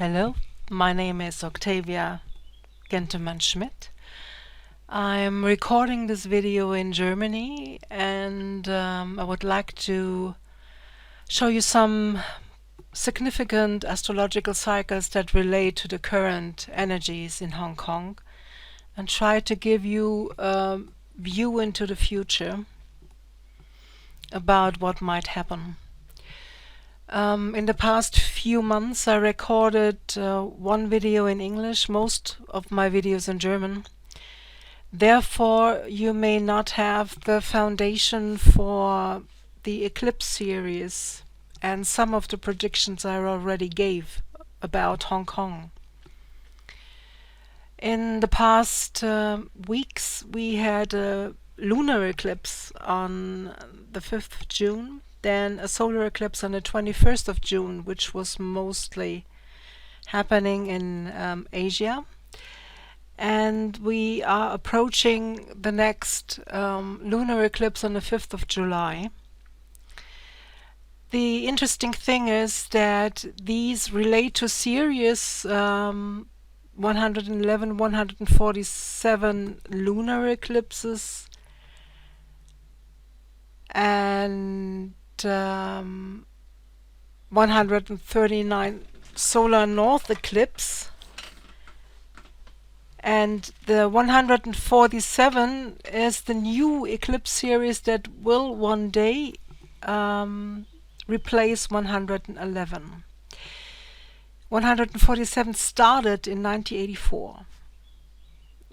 Hello, my name is Octavia Gentemann-Schmidt. I'm recording this video in Germany and I would like to show you some significant astrological cycles that relate to the current energies in Hong Kong and try to give you a view into the future about what might happen. In the past few months I recorded one video in English, most of my videos in German. Therefore, you may not have the foundation for the eclipse series and some of the predictions I already gave about Hong Kong. In the past weeks we had a lunar eclipse on the 5th of June, then a solar eclipse on the 21st of June, which was mostly happening in Asia. And we are approaching the next lunar eclipse on the 5th of July. The interesting thing is that these relate to series 111, 147 lunar eclipses and 139 solar north eclipse, and the 147 is the new eclipse series that will one day replace 111. 147 started in 1984.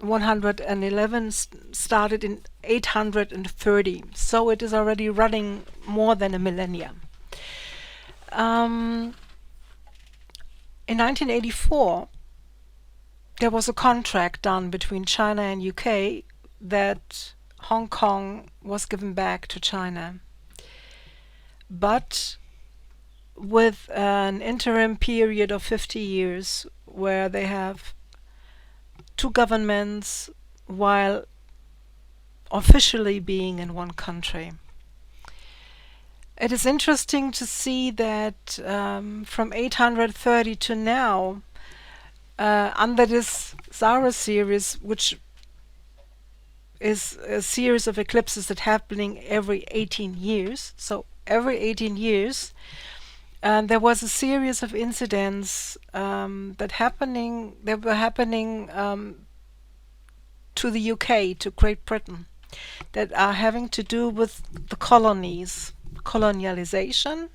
111 started in 830, so it is already running more than a millennium. In 1984, there was a contract done between China and UK that Hong Kong was given back to China, but with an interim period of 50 years where they have two governments while officially being in one country. It is interesting to see that from 830 to now, under this Saros Series, which is a series of eclipses that happening every 18 years, so every 18 years, there was a series of incidents that were happening to the UK, to Great Britain, that are having to do with the colonies, colonialization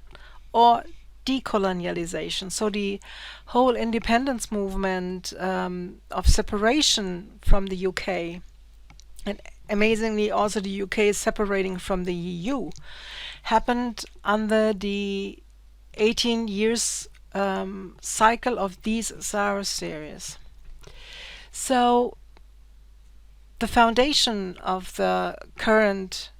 or decolonialization. So the whole independence movement of separation from the UK, and amazingly also the UK is separating from the EU, happened under the 18 years cycle of these Saros series. So the foundation of the current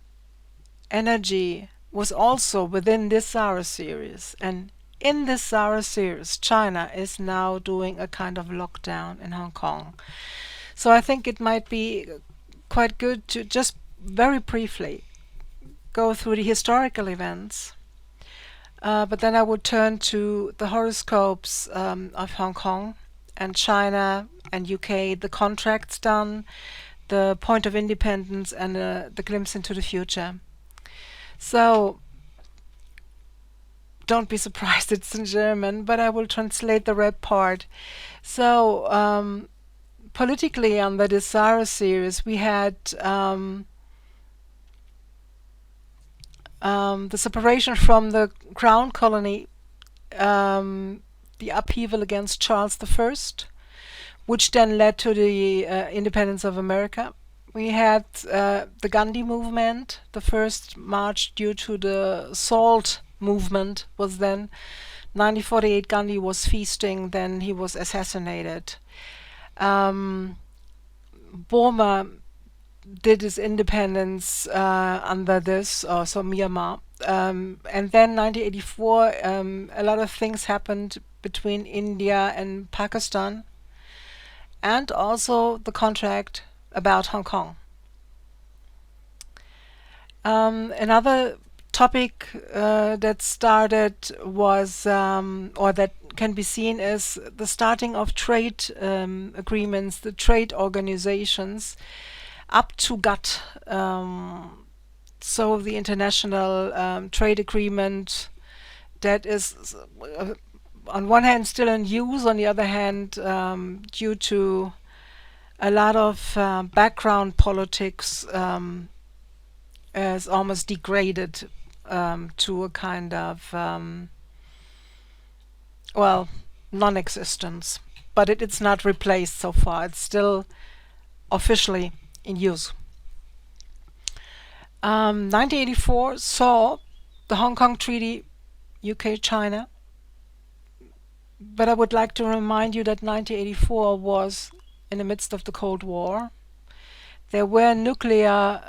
energy was also within this Saros series, and in this Saros series China is now doing a kind of lockdown in Hong Kong. So I think it might be quite good to just very briefly go through the historical events, but then I would turn to the horoscopes of Hong Kong and China and UK, the contracts done, the point of independence, and the glimpse into the future. So don't be surprised it's in German, but I will translate the red part. So politically under the Saros series we had the separation from the Crown colony, the upheaval against Charles I, which then led to the independence of America. We had the Gandhi movement. The first march due to the SALT movement was then 1948. Gandhi was feasting, then he was assassinated. Burma did its independence under this, so Myanmar. And then 1984, a lot of things happened between India and Pakistan, and also the contract about Hong Kong. Another topic that started was, or that can be seen as the starting of trade agreements, the trade organizations, up to GATT. So the international trade agreement that is, on one hand, still in use, on the other hand, due to a lot of background politics, is almost degraded to a kind of, well, non-existence. But it's not replaced so far. It's still officially in use. 1984 saw the Hong Kong Treaty, UK-China. But I would like to remind you that 1984 was in the midst of the Cold War. There were nuclear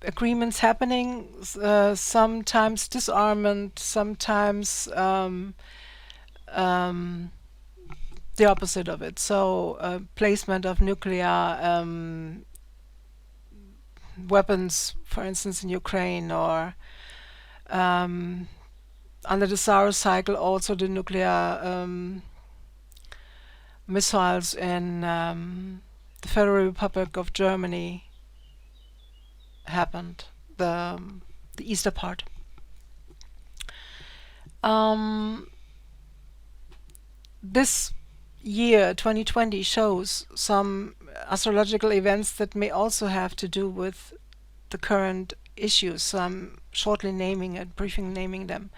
agreements happening, sometimes disarmament, sometimes the opposite of it. So placement of nuclear weapons, for instance, in Ukraine, or under the Saros cycle, also the nuclear missiles in the Federal Republic of Germany happened, the eastern part. This year, 2020, shows some astrological events that may also have to do with the current issues. So I'm shortly briefly naming them.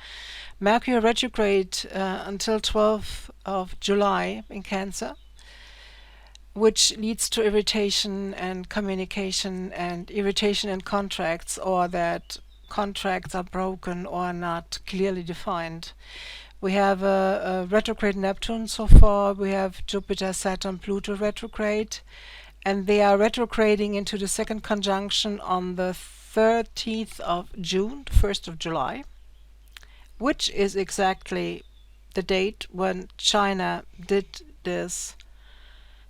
Mercury retrograde until 12th of July in Cancer, which leads to irritation and communication, and irritation in contracts, or that contracts are broken or not clearly defined. We have a retrograde Neptune so far. We have Jupiter, Saturn, Pluto retrograde, and they are retrograding into the second conjunction on the 13th of June, 1st of July, which is exactly the date when China did this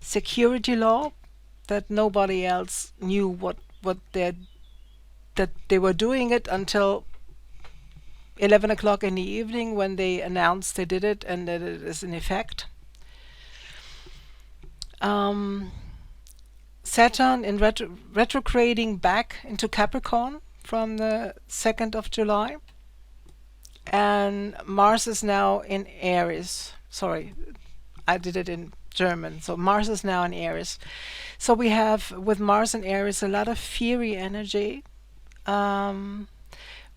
security law that nobody else knew that they were doing it until 11 o'clock in the evening, when they announced they did it and that it is in effect. Saturn in retrograding back into Capricorn from the 2nd of July, and Mars is now in Aries. Sorry, I did it in German. So Mars is now in Aries. So we have, with Mars in Aries, a lot of fiery energy.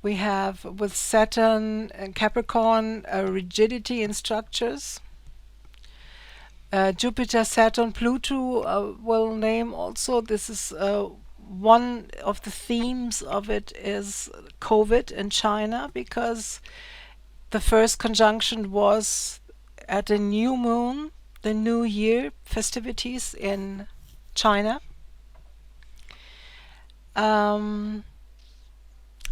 We have, with Saturn and Capricorn, rigidity in structures. Jupiter, Saturn, Pluto will name also. This is one of the themes of it is COVID in China, because the first conjunction was at a new moon, the New Year festivities in China.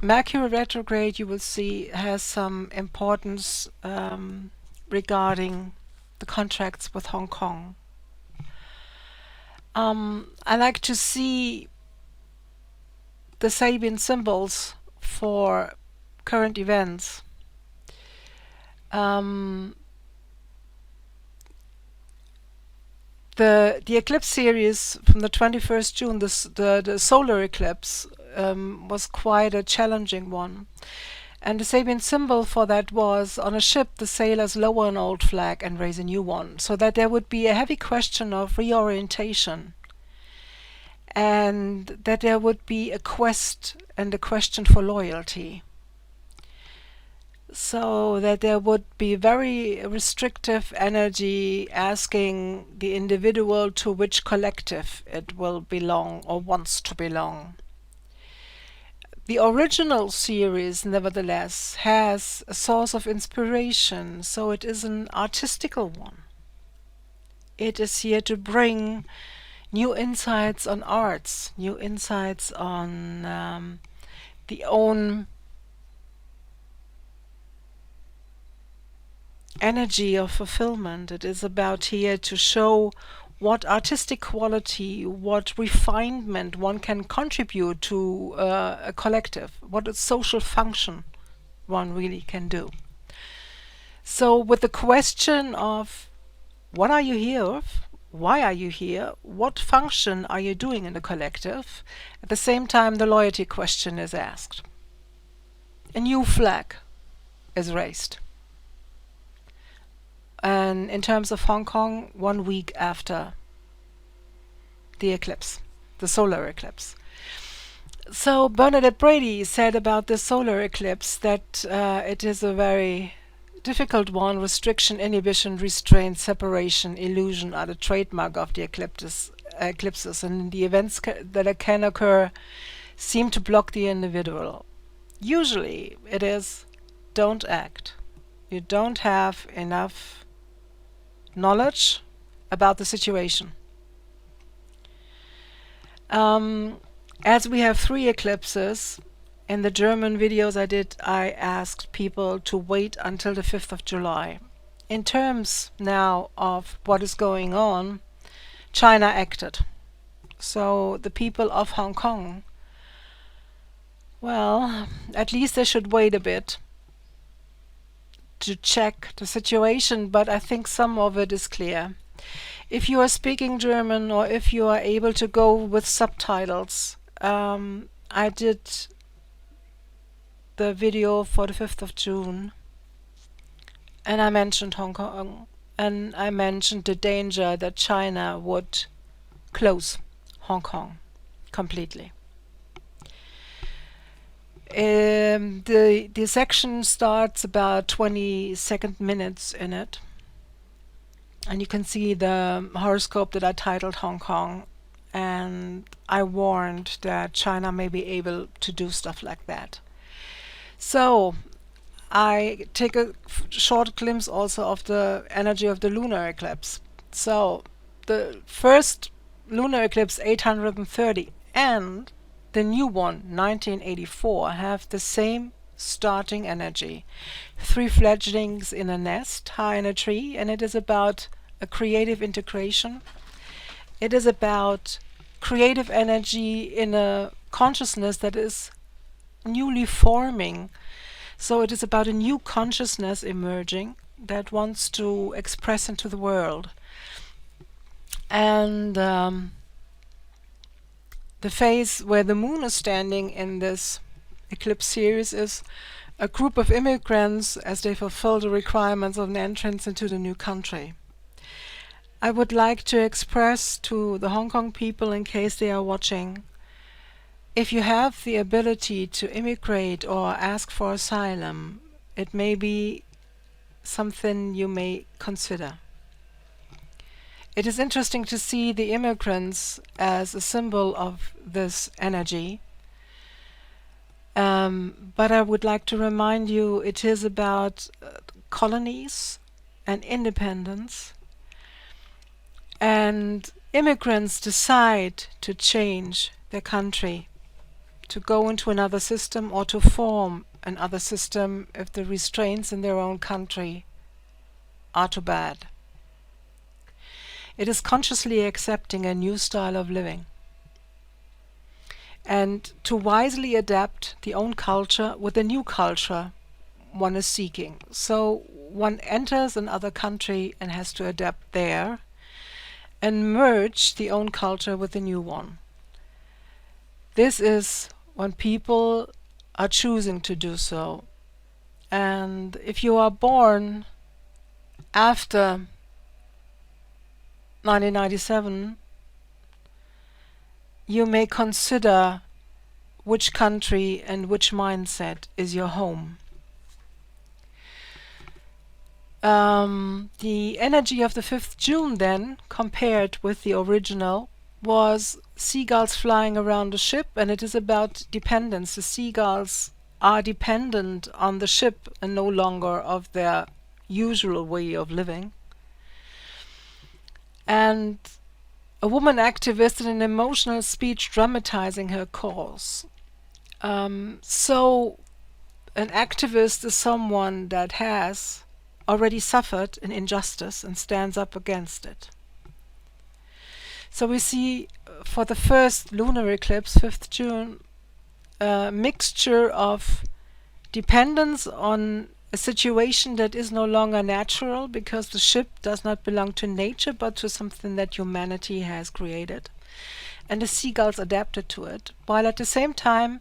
Mercury retrograde, you will see, has some importance regarding the contracts with Hong Kong. I like to see the Sabian symbols for current events. The eclipse series from the 21st June, the solar eclipse, was quite a challenging one. And the Sabian symbol for that was, on a ship, the sailors lower an old flag and raise a new one, so that there would be a heavy question of reorientation, and that there would be a quest and a question for loyalty. So that there would be very restrictive energy asking the individual to which collective it will belong or wants to belong. The original series, nevertheless, has a source of inspiration, so it is an artistical one. It is here to bring new insights on arts, new insights on the own energy of fulfillment. It is about here to show what artistic quality, what refinement one can contribute to a collective, what a social function one really can do. So with the question of what are you here? Why are you here? What function are you doing in the collective? At the same time, the loyalty question is asked. A new flag is raised. And in terms of Hong Kong, 1 week after the eclipse, the solar eclipse. So Bernadette Brady said about the solar eclipse that it is a very difficult one. Restriction, inhibition, restraint, separation, illusion are the trademark of the eclipses, and the events that can occur seem to block the individual. Usually it is don't act. You don't have enough knowledge about the situation. As we have 3 eclipses, in the German videos I did, I asked people to wait until the 5th of July. In terms now of what is going on, China acted. So the people of Hong Kong, well, at least they should wait a bit to check the situation, but I think some of it is clear. If you are speaking German or if you are able to go with subtitles, I did the video for the 5th of June and I mentioned Hong Kong and I mentioned the danger that China would close Hong Kong completely. The section starts about 22 minutes in it, and you can see the horoscope that I titled Hong Kong, and I warned that China may be able to do stuff like that. So I take a short glimpse also of the energy of the lunar eclipse. So the first lunar eclipse 830 and the new one 1984 have the same starting energy. 3 fledglings in a nest, high in a tree, and it is about a creative integration. It is about creative energy in a consciousness that is newly forming. So it is about a new consciousness emerging that wants to express into the world. And the phase where the moon is standing in this eclipse series is a group of immigrants as they fulfill the requirements of an entrance into the new country. I would like to express to the Hong Kong people, in case they are watching, if you have the ability to immigrate or ask for asylum, it may be something you may consider. It is interesting to see the immigrants as a symbol of this energy. But I would like to remind you it is about colonies and independence. And immigrants decide to change their country, to go into another system or to form another system if the restraints in their own country are too bad. It is consciously accepting a new style of living and to wisely adapt the own culture with the new culture one is seeking. So one enters another country and has to adapt there and merge the own culture with the new one. This is when people are choosing to do so. And if you are born after 1997, you may consider which country and which mindset is your home. The energy of the 5th June then, compared with the original, was seagulls flying around the ship, and it is about dependence. The seagulls are dependent on the ship and no longer of their usual way of living. And a woman activist in an emotional speech dramatizing her cause. So an activist is someone that has already suffered an injustice and stands up against it. So we see for the first lunar eclipse, 5th June, a mixture of dependence on a situation that is no longer natural, because the ship does not belong to nature but to something that humanity has created, and the seagulls adapted to it, while at the same time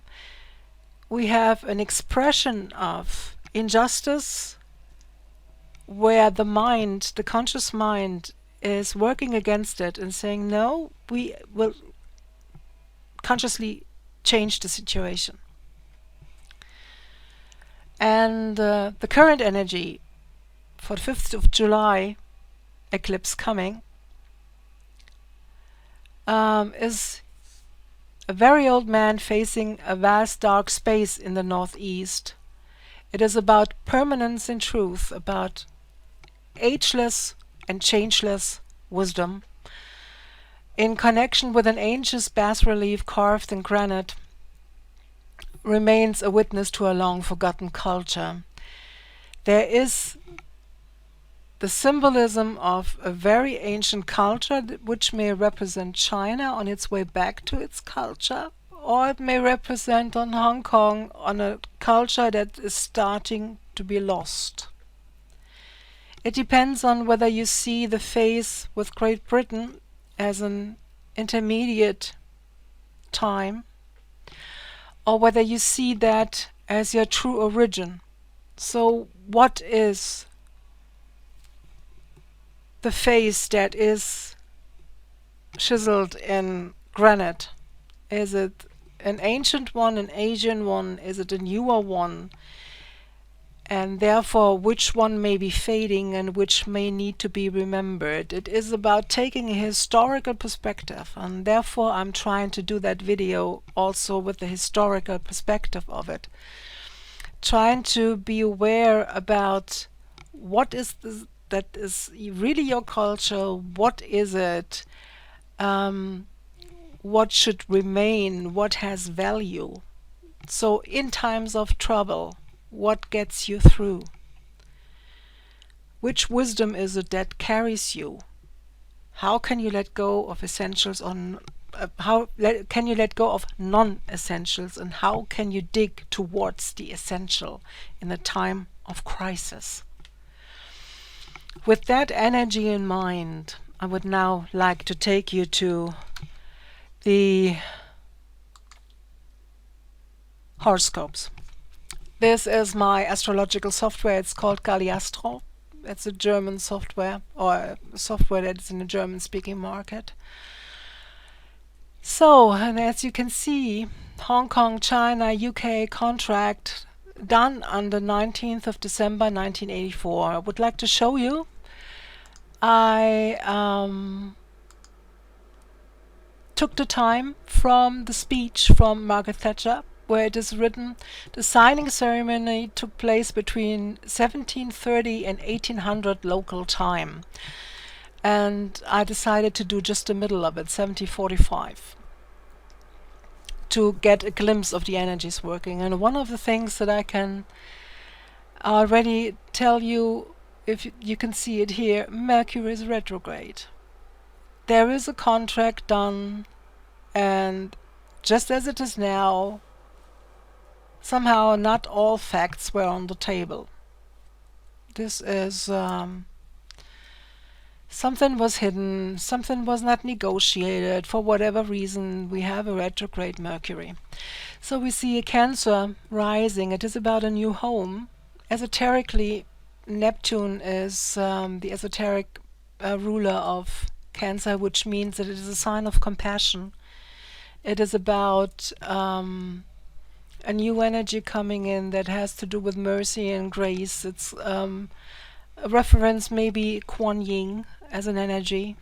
we have an expression of injustice where the mind, the conscious mind, is working against it and saying, no, we will consciously change the situation. And the current energy for the 5th of July eclipse coming is a very old man facing a vast dark space in the northeast. It is about permanence in truth, about ageless and changeless wisdom, in connection with an ancient bas-relief carved in granite, remains a witness to a long-forgotten culture. There is the symbolism of a very ancient culture which may represent China on its way back to its culture, or it may represent on Hong Kong on a culture that is starting to be lost. It depends on whether you see the phase with Great Britain as an intermediate time, or whether you see that as your true origin. So what is the phase that is chiseled in granite? Is it an ancient one, an Asian one? Is it a newer one? And therefore, which one may be fading and which may need to be remembered? It is about taking a historical perspective, and therefore I'm trying to do that video also with the historical perspective of it. Trying to be aware about what is this, that is really your culture, what is it, what should remain, what has value. So in times of trouble, what gets you through? Which wisdom is it that carries you? How can you let go of essentials on can you let go of non-essentials, and how can you dig towards the essential in a time of crisis? With that energy in mind, I would now like to take you to the horoscopes. This is my astrological software. It's called Galliastro. It's a German software, or a software that is in the German-speaking market. So, and as you can see, Hong Kong, China, UK contract done on the 19th of December 1984. I would like to show you. I took the time from the speech from Margaret Thatcher, where it is written, the signing ceremony took place between 1730 and 1800 local time. And I decided to do just the middle of it, 1745, to get a glimpse of the energies working. And one of the things that I can already tell you, if you can see it here, Mercury is retrograde. There is a contract done, and just as it is now, somehow not all facts were on the table. This is something was hidden, something was not negotiated. For whatever reason, we have a retrograde Mercury. So we see a Cancer rising. It is about a new home. Esoterically, Neptune is the esoteric ruler of Cancer, which means that it is a sign of compassion. It is about a new energy coming in that has to do with mercy and grace. It's a reference, maybe Kuan Yin as an energy.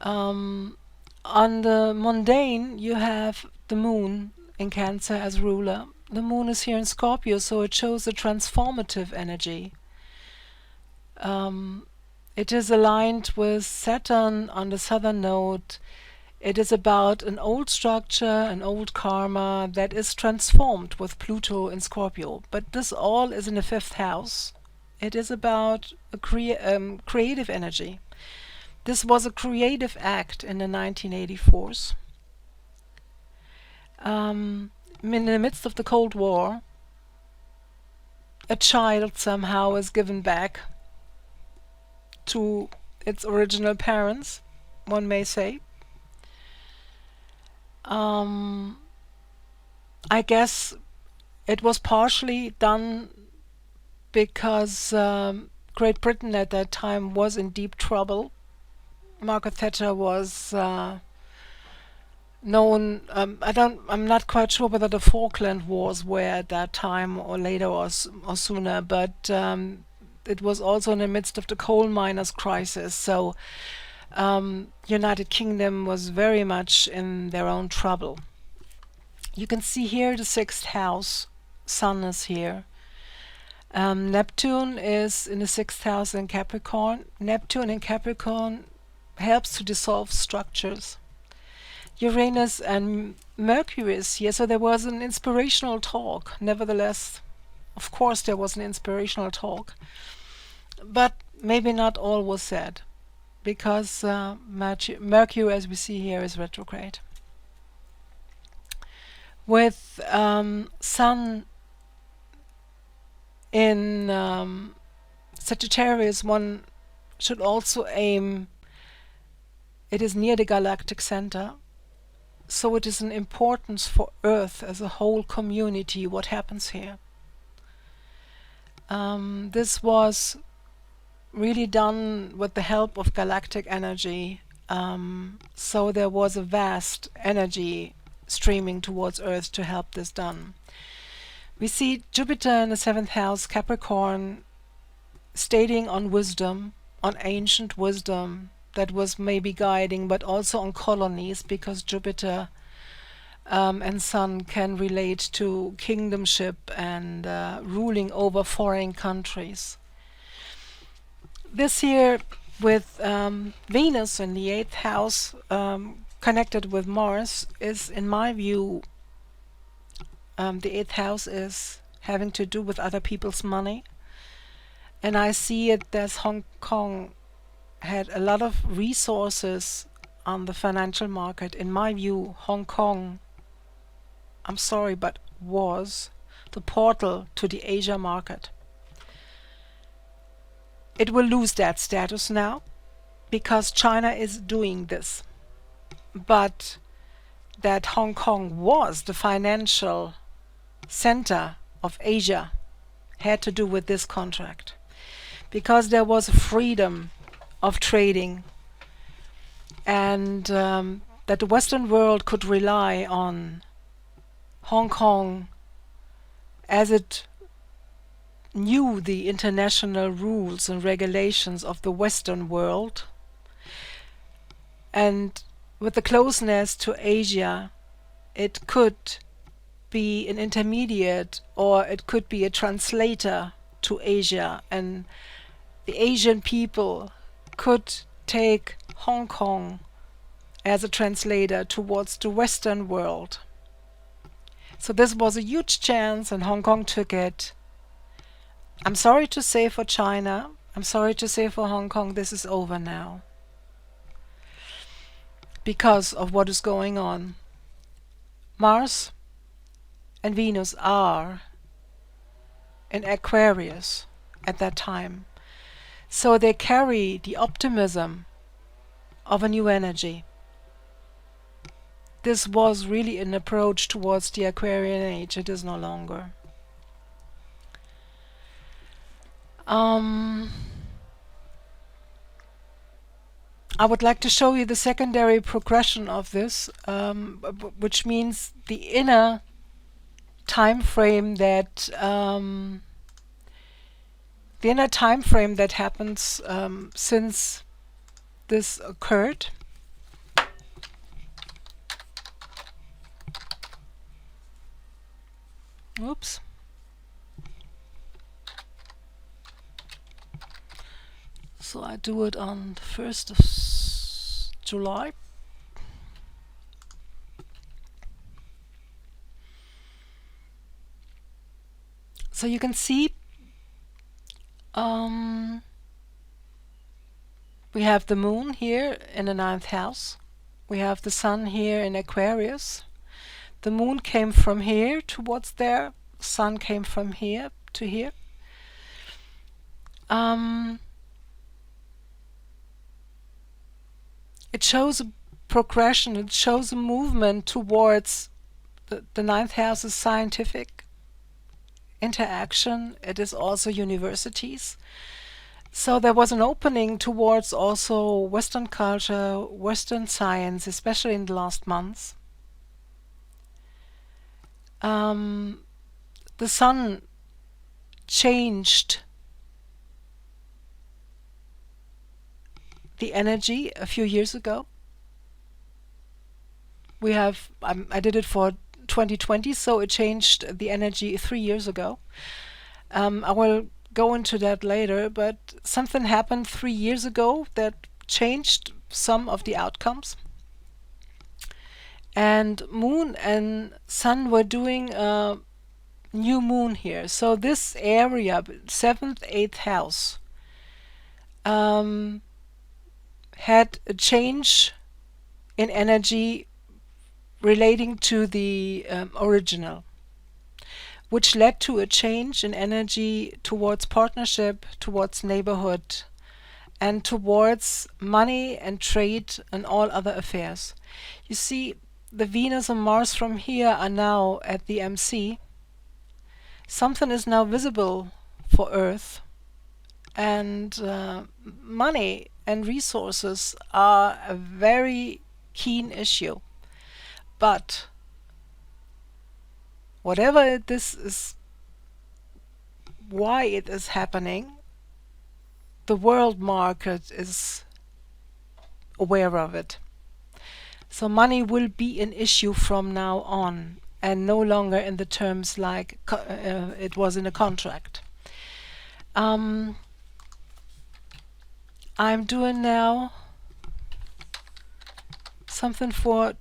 On the mundane, you have the moon in Cancer as ruler. The moon is here in Scorpio, so it shows a transformative energy. It is aligned with Saturn on the southern node. It is about an old structure, an old karma that is transformed with Pluto in Scorpio. But this all is in the 5th house. It is about a creative energy. This was a creative act in the 1984s. In the midst of the Cold War, a child somehow is given back to its original parents, one may say. Um, I guess it was partially done because Great Britain at that time was in deep trouble. Margaret Thatcher was known. I'm not quite sure whether the Falkland Wars were at that time or later or sooner, but it was also in the midst of the coal miners' crisis. So United Kingdom was very much in their own trouble. You can see here the sixth house. Sun is here. Neptune is in the sixth house in Capricorn. Neptune in Capricorn helps to dissolve structures. Uranus and Mercury is here, so there was an inspirational talk. Nevertheless, of course, there was an inspirational talk. But maybe not all was said, because Mercury, as we see here, is retrograde. With Sun in Sagittarius, one should also aim, it is near the galactic center, so it is an importance for Earth as a whole community, what happens here. This was really done with the help of galactic energy, so there was a vast energy streaming towards Earth to help this done. We see Jupiter in the seventh house, Capricorn, stating on wisdom, on ancient wisdom that was maybe guiding, but also on colonies, because Jupiter and Sun can relate to kingdomship and ruling over foreign countries. This here with Venus in the eighth house, connected with Mars, is, in my view, the eighth house is having to do with other people's money. And I see it as Hong Kong had a lot of resources on the financial market. In my view, Hong Kong, I'm sorry, but was the portal to the Asia market. It will lose that status now because China is doing this. But that Hong Kong was the financial center of Asia had to do with this contract, because there was freedom of trading, and that the Western world could rely on Hong Kong as it knew the international rules and regulations of the Western world, and with the closeness to Asia, it could be an intermediate, or it could be a translator to Asia, and the Asian people could take Hong Kong as a translator towards the Western world. So this was a huge chance, and Hong Kong took it. I'm sorry to say for China, I'm sorry to say for Hong Kong, this is over now, because of what is going on. Mars and Venus are in Aquarius at that time, so they carry the optimism of a new energy. This was really an approach towards the Aquarian age. It is no longer. I would like to show you the secondary progression of this, which means the inner time frame that happens since this occurred. Oops. So I do it on the 1st of July. So you can see We have the moon here in the ninth house. We have the sun here in Aquarius. The moon came from here towards there. Sun came from here to here. It shows a progression. It shows a movement towards the ninth house is scientific interaction. It is also universities. So there was an opening towards also Western culture, Western science, especially in the last months. The sun changed the energy a few years ago. I did it for 2020, so it changed the energy 3 years ago. I will go into that later, but something happened 3 years ago that changed some of the outcomes. And moon and sun were doing a new moon here. So this area, 7th, 8th house, had a change in energy relating to the original, which led to a change in energy towards partnership, towards neighborhood, and towards money and trade and all other affairs. You see, the Venus and Mars from here are now at the MC. Something is now visible for Earth, and money and resources are a very keen issue. But whatever this is, why it is happening, the world market is aware of it. So money will be an issue from now on, and no longer in the terms like it was in a contract. I'm doing now something for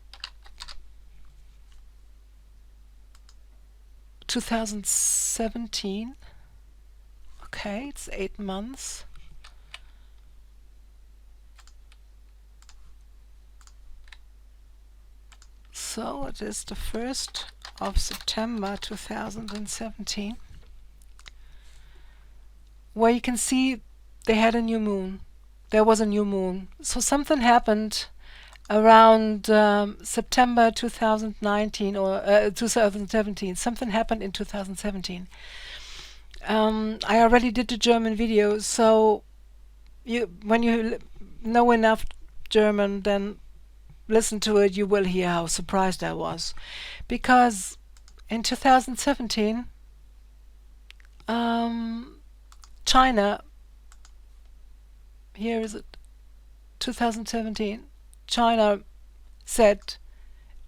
2017. Okay, it's 8 months. So it is the 1st of September 2017, where you can see they had a new moon. There was a new moon. So something happened around September 2019 or 2017. Something happened in 2017. I already did the German video, so when you know enough German, then listen to it, you will hear how surprised I was. Because in 2017, China, here is it, 2017, China said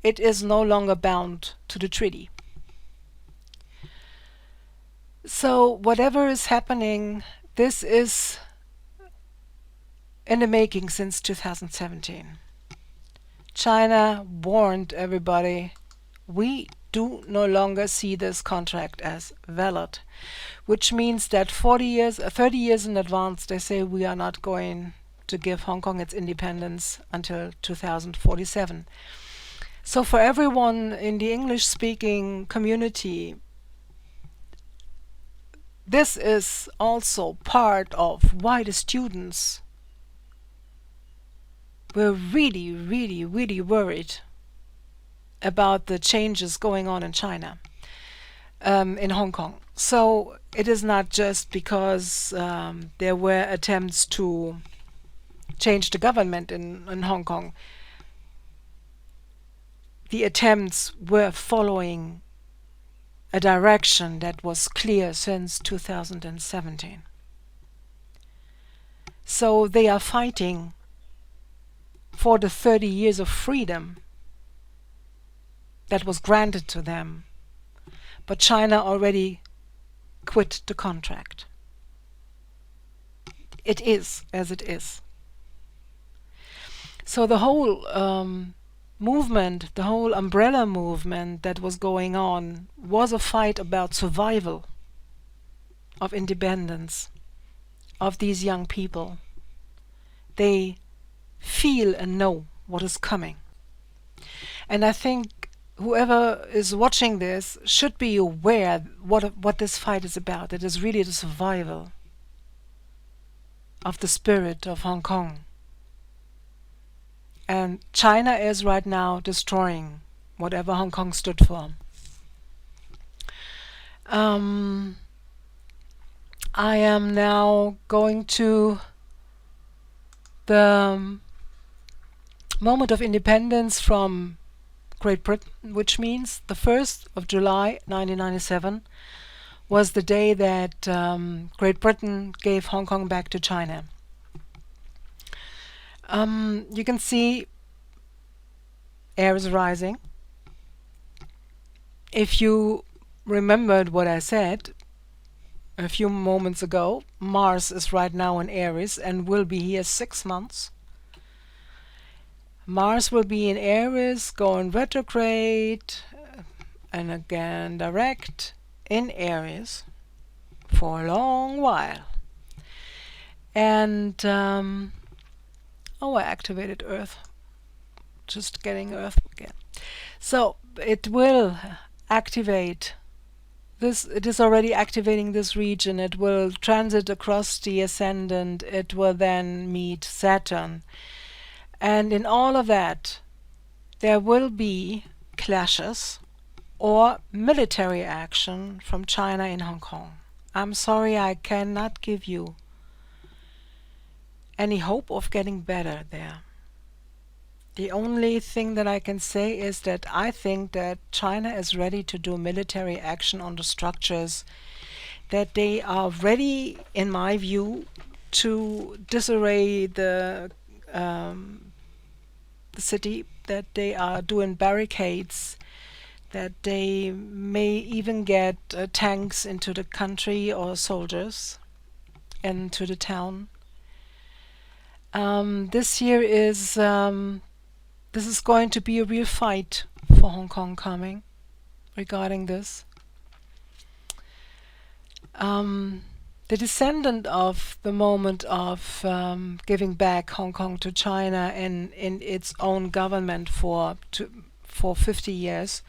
it is no longer bound to the treaty. So whatever is happening, this is in the making since 2017. China warned everybody, we do no longer see this contract as valid, which means that 30 years in advance, they say we are not going to give Hong Kong its independence until 2047. So for everyone in the English-speaking community, this is also part of why the students were really, really, really worried about the changes going on in China, in Hong Kong. So it is not just because there were attempts to change the government in Hong Kong. The attempts were following a direction that was clear since 2017. So they are fighting for the 30 years of freedom that was granted to them. But China already quit the contract. It is as it is. So the whole movement, the whole umbrella movement that was going on was a fight about survival of independence of these young people They feel and know what is coming. And I think whoever is watching this should be aware what this fight is about. It is really the survival of the spirit of Hong Kong. And China is right now destroying whatever Hong Kong stood for. I am now going to the moment of independence from Great Britain, which means the 1st of July 1997 was the day that Great Britain gave Hong Kong back to China. You can see air is rising. If you remembered what I said a few moments ago, Mars is right now in Aries and will be here 6 months. Mars will be in Aries, go in retrograde, and again direct in Aries for a long while. And I activated Earth. Just getting Earth again. So it will activate this. It is already activating this region. It will transit across the ascendant. It will then meet Saturn. And in all of that, there will be clashes or military action from China in Hong Kong. I'm sorry, I cannot give you any hope of getting better there. The only thing that I can say is that I think that China is ready to do military action on the structures, that they are ready, in my view, to disarray the city, that they are doing barricades, that they may even get tanks into the country or soldiers into the town. This year is this is going to be a real fight for Hong Kong coming regarding this. The descendant of the moment of giving back Hong Kong to China and in its own government for 50 years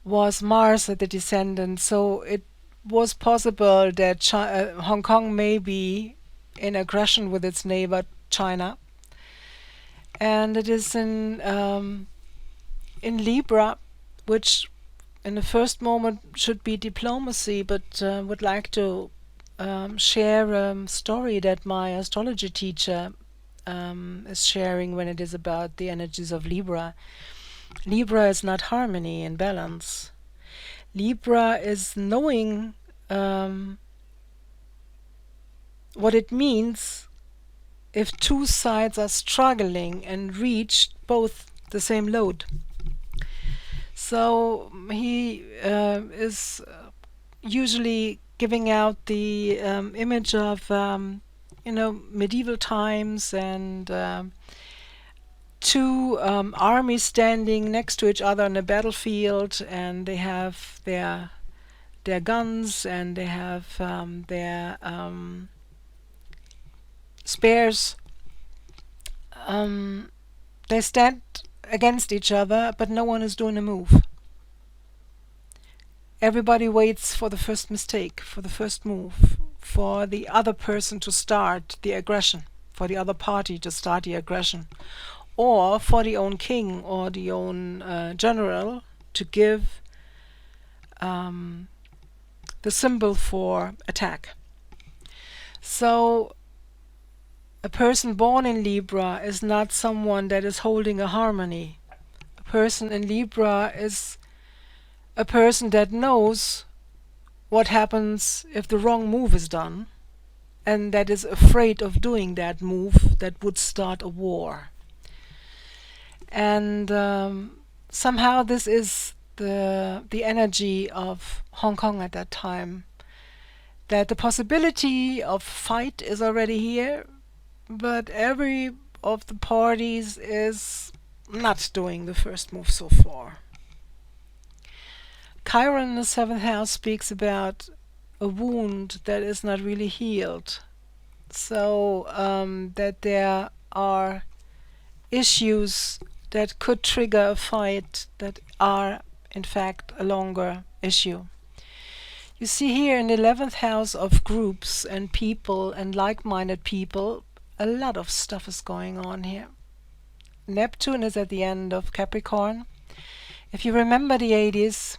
was Mars, the descendant. So it was possible that Hong Kong may be in aggression with its neighbor China, and it is in Libra, which in the first moment should be diplomacy, but would like to share a story that my astrology teacher is sharing when it is about the energies of Libra. Libra is not harmony and balance. Libra is knowing what it means if two sides are struggling and reach both the same load. So he is usually giving out the image of medieval times and two armies standing next to each other on a battlefield, and they have their guns and they have their spears. They stand against each other, but no one is doing a move. Everybody waits for the first mistake, for the first move, for the other person to start the aggression, for the other party to start the aggression, or for the own king or the own general to give the symbol for attack. So a person born in Libra is not someone that is holding a harmony. A person in Libra is a person that knows what happens if the wrong move is done, and that is afraid of doing that move that would start a war. And somehow this is the energy of Hong Kong at that time, that the possibility of fight is already here, but every of the parties is not doing the first move so far. Chiron in the 7th house speaks about a wound that is not really healed. So that there are issues that could trigger a fight that are in fact a longer issue. You see here in the 11th house of groups and people and like-minded people, a lot of stuff is going on here. Neptune is at the end of Capricorn. If you remember the 80s,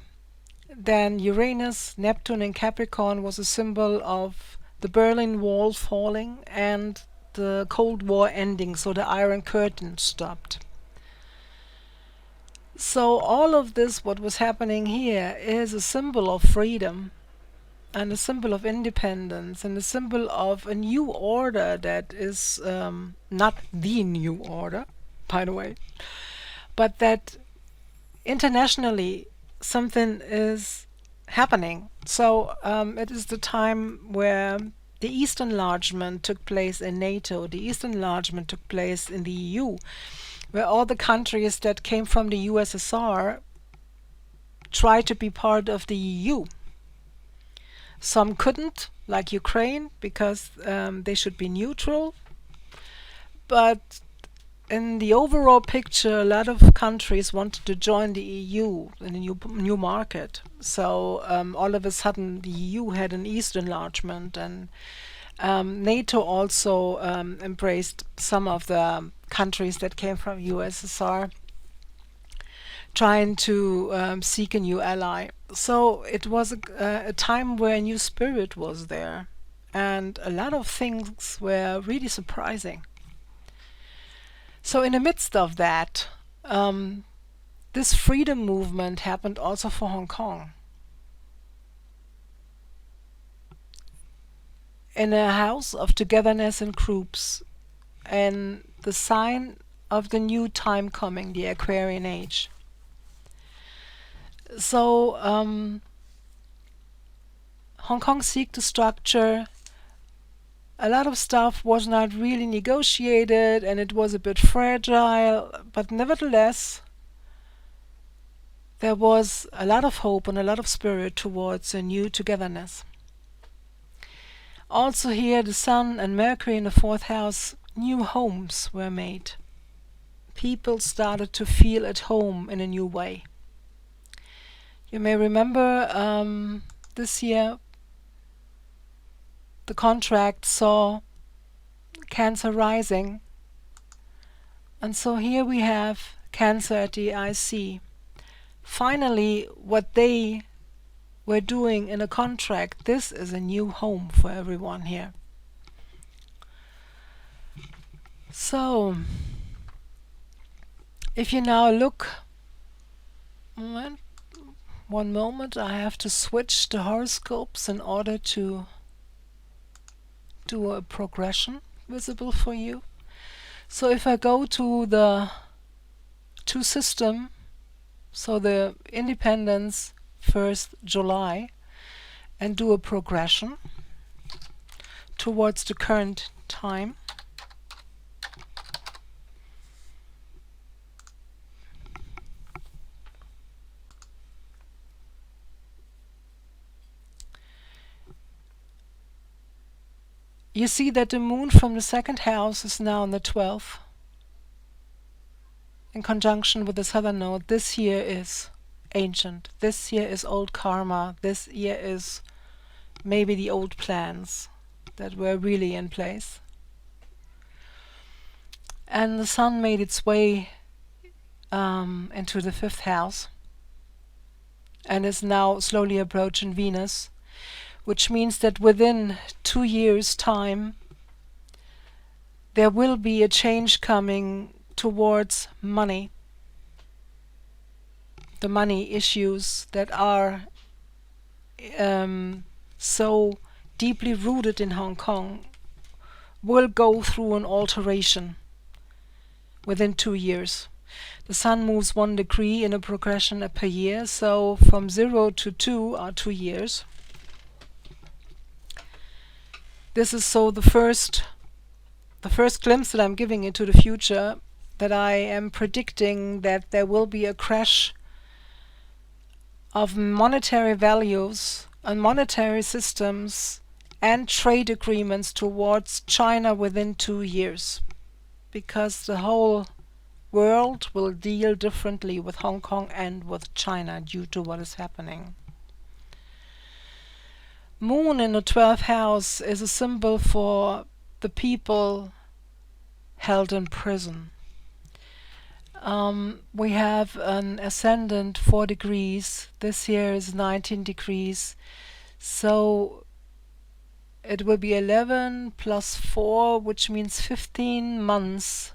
then Uranus, Neptune in Capricorn was a symbol of the Berlin Wall falling and the Cold War ending, so the Iron Curtain stopped. So all of this, what was happening here, is a symbol of freedom and a symbol of independence and a symbol of a new order that is not the new order, by the way, but that internationally something is happening. So it is the time where the East enlargement took place in NATO, the East enlargement took place in the EU, where all the countries that came from the USSR tried to be part of the EU. Some couldn't, like Ukraine, because they should be neutral. But in the overall picture, a lot of countries wanted to join the EU in a new market. So all of a sudden, the EU had an East enlargement, and NATO also embraced some of the countries that came from USSR, trying to seek a new ally. So it was a time where a new spirit was there, and a lot of things were really surprising. So in the midst of that, this freedom movement happened also for Hong Kong. In a house of togetherness and groups, and the sign of the new time coming, the Aquarian age. So Hong Kong seek to structure. A lot of stuff was not really negotiated and it was a bit fragile, but nevertheless there was a lot of hope and a lot of spirit towards a new togetherness. Also here the Sun and Mercury in the 4th house, new homes were made. People started to feel at home in a new way. You may remember this year the contract saw Cancer rising, and so here we have Cancer at the IC. Finally, what they were doing in a contract, this is a new home for everyone here. So if you now look, one moment, I have to switch the horoscopes in order to do a progression visible for you. So if I go to the two system, so the Independence 1st July, and do a progression towards the current time. You see that the moon from the 2nd house is now in the 12th, in conjunction with the southern node. This year is ancient. This year is old karma. This year is maybe the old plans that were really in place. And the sun made its way into the 5th house and is now slowly approaching Venus, which means that within 2 years' time there will be a change coming towards money. The money issues that are so deeply rooted in Hong Kong will go through an alteration within 2 years. The sun moves 1 degree in a progression per year, so from 0 to 2 are 2 years. This is so the first glimpse that I'm giving into the future, that I am predicting that there will be a crash of monetary values and monetary systems and trade agreements towards China within 2 years. because the whole world will deal differently with Hong Kong and with China due to what is happening. Moon in the 12th house is a symbol for the people held in prison. We have an ascendant 4 degrees. This year is 19 degrees. So it will be 11 plus 4, which means 15 months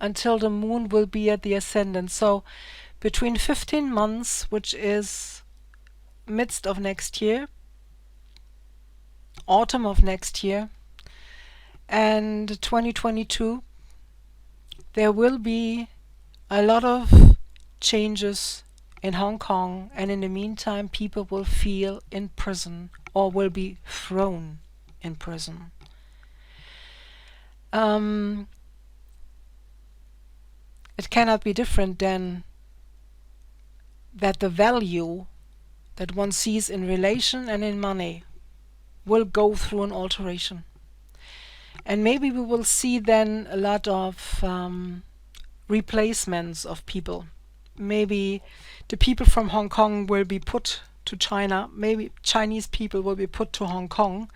until the moon will be at the ascendant. So between 15 months, which is midst of next year, autumn of next year, and 2022, there will be a lot of changes in Hong Kong, and in the meantime people will feel in prison or will be thrown in prison. It cannot be different than that the value that one sees in relation and in money will go through an alteration. And maybe we will see then a lot of replacements of people. Maybe the people from Hong Kong will be put to China. Maybe Chinese people will be put to Hong Kong,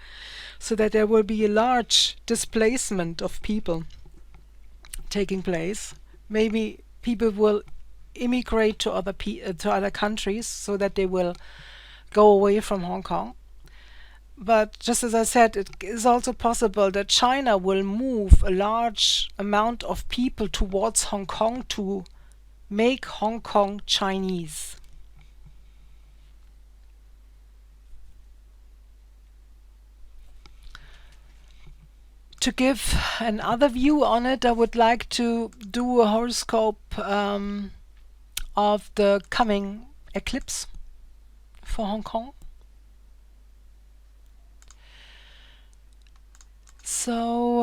so that there will be a large displacement of people taking place. Maybe people will immigrate to other countries, so that they will go away from Hong Kong. But just as I said, it is also possible that China will move a large amount of people towards Hong Kong to make Hong Kong Chinese. To give another view on it, I would like to do a horoscope of the coming eclipse for Hong Kong. So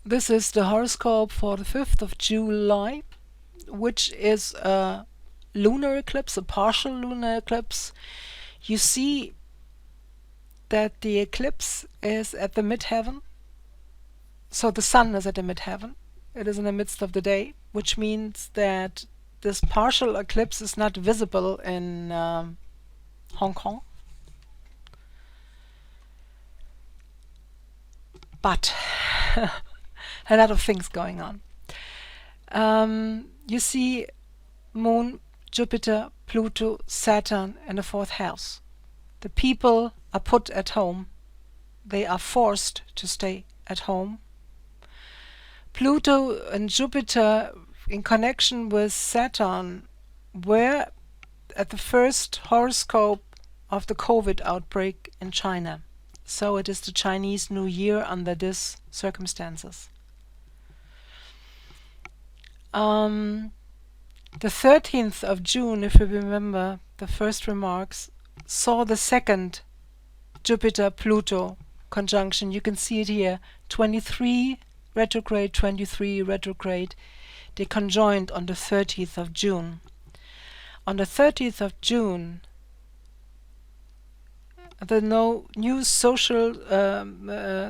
this is the horoscope for the 5th of July, which is a lunar eclipse, a partial lunar eclipse. You see that the eclipse is at the midheaven. So the sun is at the midheaven. It is in the midst of the day, which means that this partial eclipse is not visible in Hong Kong. But a lot of things going on. You see Moon, Jupiter, Pluto, Saturn in the 4th house. The people are put at home. They are forced to stay at home. Pluto and Jupiter in connection with Saturn were at the first horoscope of the COVID outbreak in China. So it is the Chinese New Year under these circumstances. The 13th of June, if you remember the first remarks, saw the second Jupiter-Pluto conjunction. You can see it here, 23 retrograde, 23 retrograde. They conjoined on the 30th of June. On the 30th of June, the new social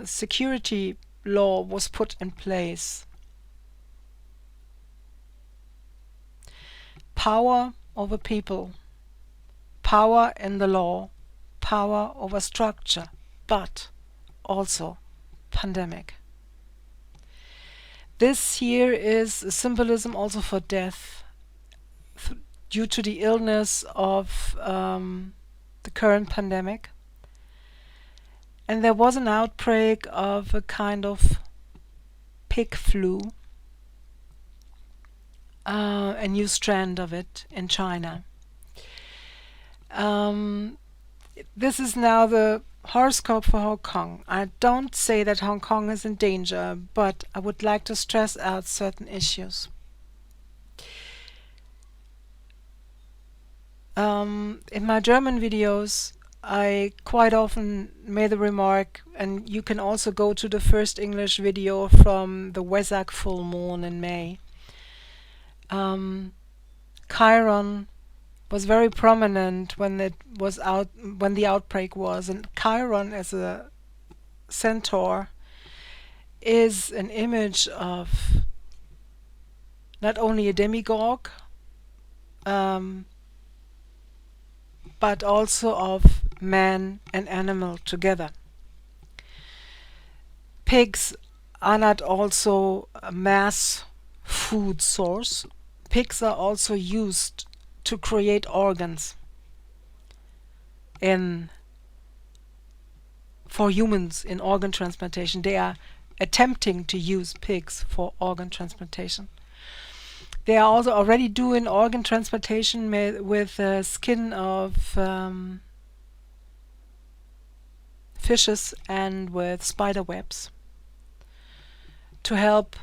security law was put in place. Power over people, power in the law, power over structure, but also pandemic. This here is a symbolism also for death due to the illness of the current pandemic. And there was an outbreak of a kind of pig flu, a new strand of it in China. This is now the horoscope for Hong Kong. I don't say that Hong Kong is in danger, but I would like to stress out certain issues. In my German videos, I quite often made the remark, and you can also go to the first English video from the Wesak full moon in May. Chiron was very prominent when the outbreak was, and Chiron as a centaur is an image of not only a demagogue, but also of man and animal together. Pigs are not also a mass food source. Pigs are also used to create organs for humans in organ transplantation. They are attempting to use pigs for organ transplantation. They are also already doing organ transplantation with skin of fishes and with spider webs to help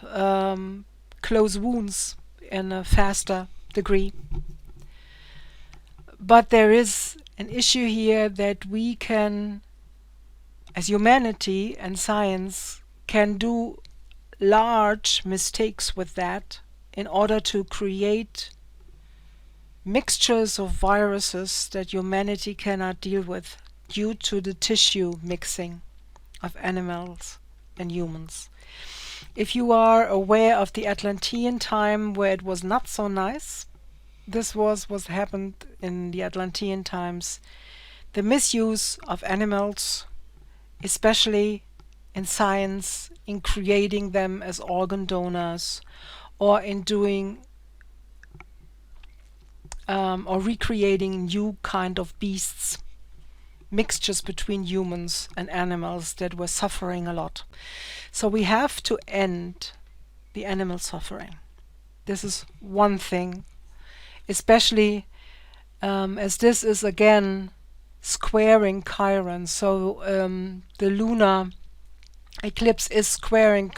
close wounds in a faster degree. But there is an issue here that we can, as humanity and science, can do large mistakes with that in order to create mixtures of viruses that humanity cannot deal with due to the tissue mixing of animals and humans. If you are aware of the Atlantean time where it was not so nice, this was what happened in the Atlantean times. The misuse of animals, especially in science, in creating them as organ donors, or in doing or recreating new kind of beasts, mixtures between humans and animals that were suffering a lot. So we have to end the animal suffering. This is one thing, especially as this is again squaring Chiron. So the lunar eclipse is squaring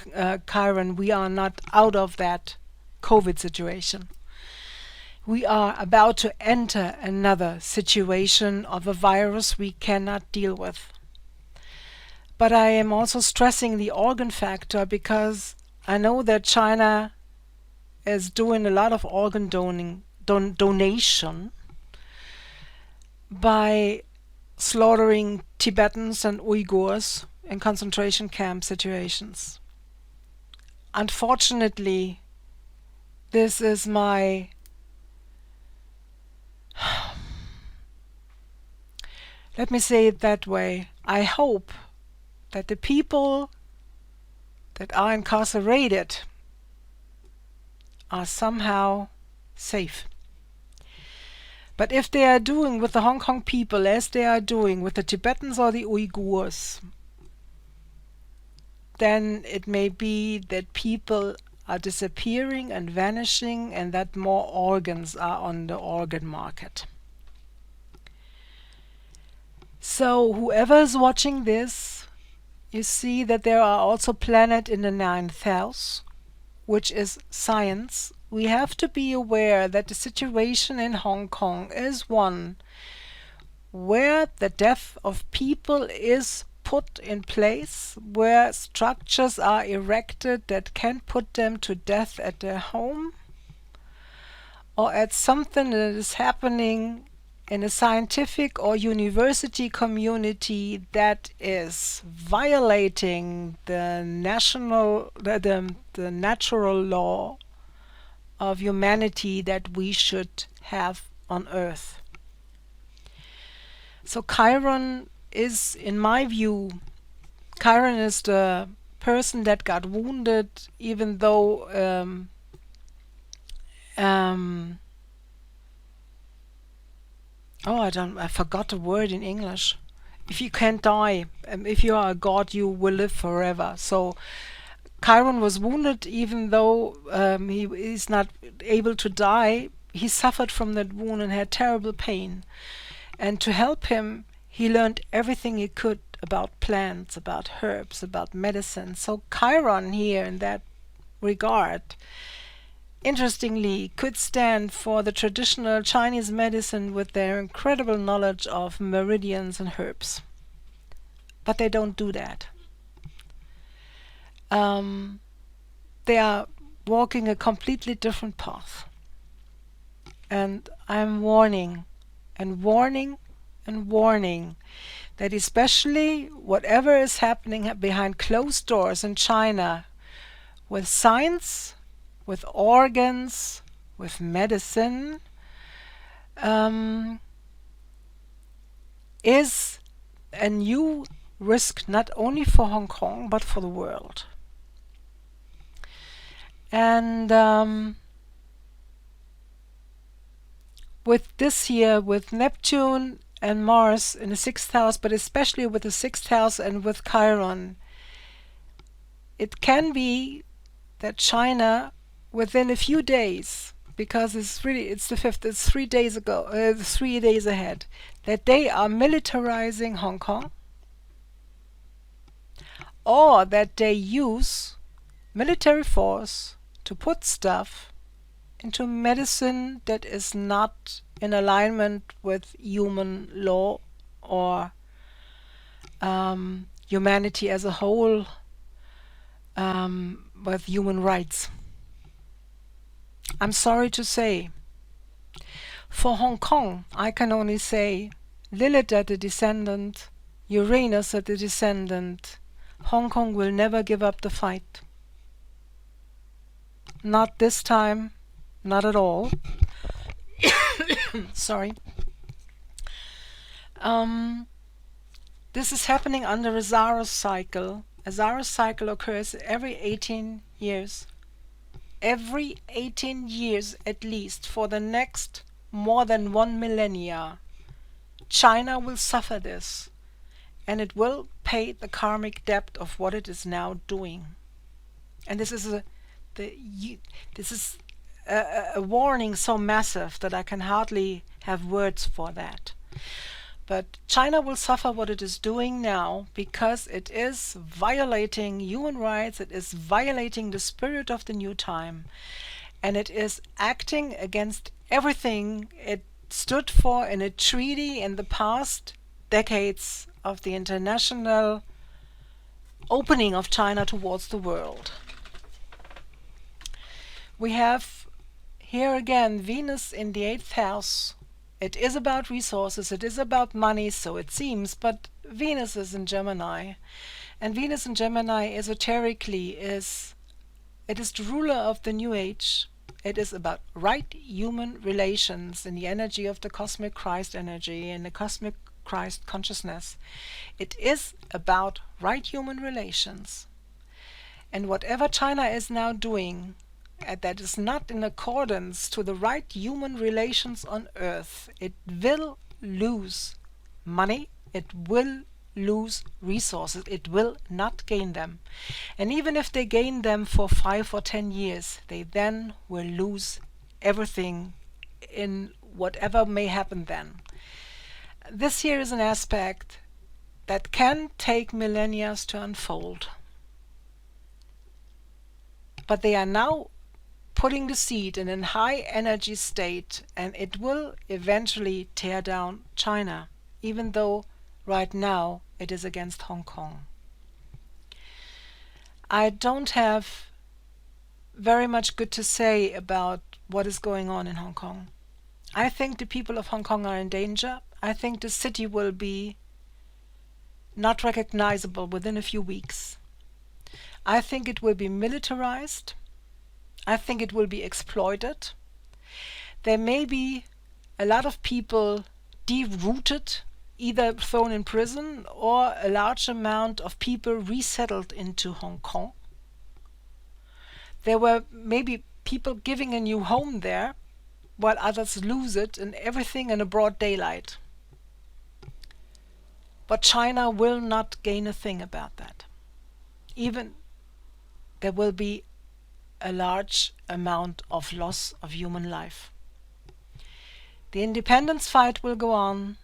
Chiron. We are not out of that COVID situation. We are about to enter another situation of a virus we cannot deal with. But I am also stressing the organ factor because I know that China is doing a lot of organ donation by slaughtering Tibetans and Uyghurs in concentration camp situations. Unfortunately, this is my let me say it that way. I hope that the people that are incarcerated are somehow safe. But if they are doing with the Hong Kong people as they are doing with the Tibetans or the Uyghurs, then it may be that people are disappearing and vanishing and that more organs are on the organ market. So whoever is watching this, you see that there are also planets in the 9th house, which is science. We have to be aware that the situation in Hong Kong is one where the death of people is put in place, where structures are erected that can put them to death at their home or at something that is happening in a scientific or university community that is violating the natural law of humanity that we should have on Earth. So Chiron is, in my view, Chiron is the person that got wounded, even though I forgot the word in English. If you can't die, if you are a god, you will live forever. So Chiron was wounded, even though he is not able to die. He suffered from that wound and had terrible pain. And to help him, he learned everything he could about plants, about herbs, about medicine. So Chiron here, in that regard, interestingly, could stand for the traditional Chinese medicine with their incredible knowledge of meridians and herbs. But they don't do that. Um, they are walking a completely different path. And I'm warning and warning and warning that especially whatever is happening behind closed doors in China with science, with organs, with medicine, is a new risk not only for Hong Kong but for the world. And with this year, with Neptune and Mars in the 6th house, but especially with the 6th house and with Chiron, it can be that China, within a few days, because it's the 5th, it's 3 days ago, 3 days ahead, that they are militarizing Hong Kong, or that they use military force to put stuff into medicine that is not in alignment with human law or humanity as a whole, with human rights. I'm sorry to say, for Hong Kong, I can only say Lilith as the descendant, Uranus as the descendant, Hong Kong will never give up the fight. Not this time, not at all. Sorry. This is happening under a Saros cycle. A Saros cycle occurs every 18 years. Every 18 years at least for the next more than 1 millennia. China will suffer this, and it will pay the karmic debt of what it is now doing. And this is a warning so massive that I can hardly have words for that. But China will suffer what it is doing now because it is violating human rights, it is violating the spirit of the new time, and it is acting against everything it stood for in a treaty in the past decades of the international opening of China towards the world. We have here again Venus in the 8th house. It is about resources, it is about money, so it seems, but Venus is in Gemini. And Venus in Gemini esoterically is the ruler of the New Age. It is about right human relations in the energy of the cosmic Christ energy and the cosmic Christ consciousness. It is about right human relations. And whatever China is now doing, that is not in accordance to the right human relations on earth, it will lose money, it will lose resources, it will not gain them. And even if they gain them for 5 or 10 years, they then will lose everything in whatever may happen then. This here is an aspect that can take millennia to unfold. But they are now putting the seed in a high energy state, and it will eventually tear down China, even though right now it is against Hong Kong. I don't have very much good to say about what is going on in Hong Kong. I think the people of Hong Kong are in danger. I think the city will be not recognizable within a few weeks. I think it will be militarized. I think it will be exploited. There may be a lot of people derooted, either thrown in prison, or a large amount of people resettled into Hong Kong. There were maybe people giving a new home there, while others lose it and everything in a broad daylight. But China will not gain a thing about that. Even there will be a large amount of loss of human life. The independence fight will go on.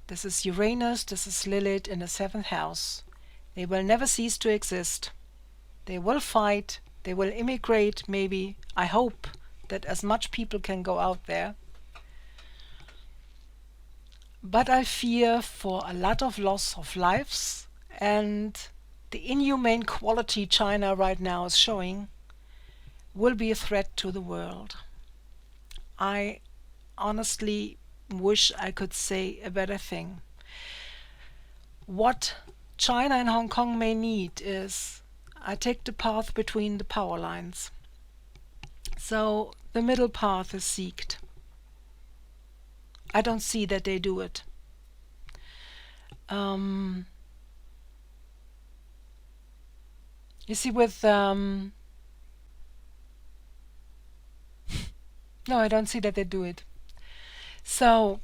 This is Uranus, this is Lilith in the 7th house. They will never cease to exist. They will fight, they will immigrate maybe, I hope, that as much people can go out there. But I fear for a lot of loss of lives, and the inhumane quality China right now is showing will be a threat to the world. I honestly wish I could say a better thing. What China and Hong Kong may need is, I take the path between the power lines. So the middle path is seeked. I don't see that they do it. You see, with no, I don't see that they do it. So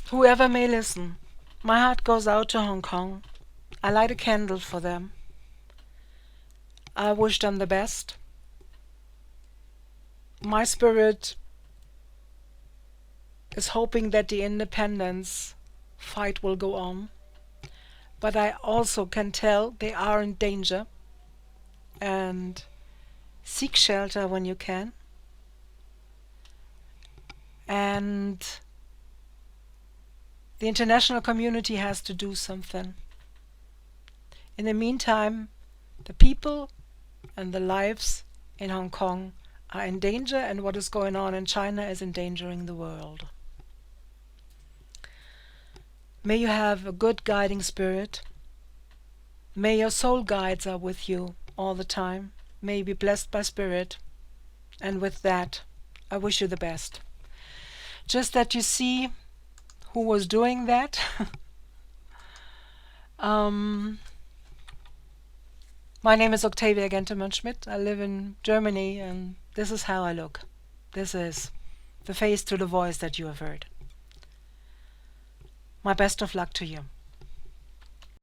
whoever may listen, my heart goes out to Hong Kong. I light a candle for them. I wish them the best. My spirit is hoping that the independence fight will go on. But I also can tell they are in danger. And seek shelter when you can. And the international community has to do something. In the meantime, the people and the lives in Hong Kong are in danger, and what is going on in China is endangering the world. May you have a good guiding spirit. May your soul guides are with you all the time. May you be blessed by spirit. And with that, I wish you the best. Just that you see who was doing that. My name is Octavia Gentemann-Schmidt. I live in Germany, and this is how I look. This is the face to the voice that you have heard. My best of luck to you.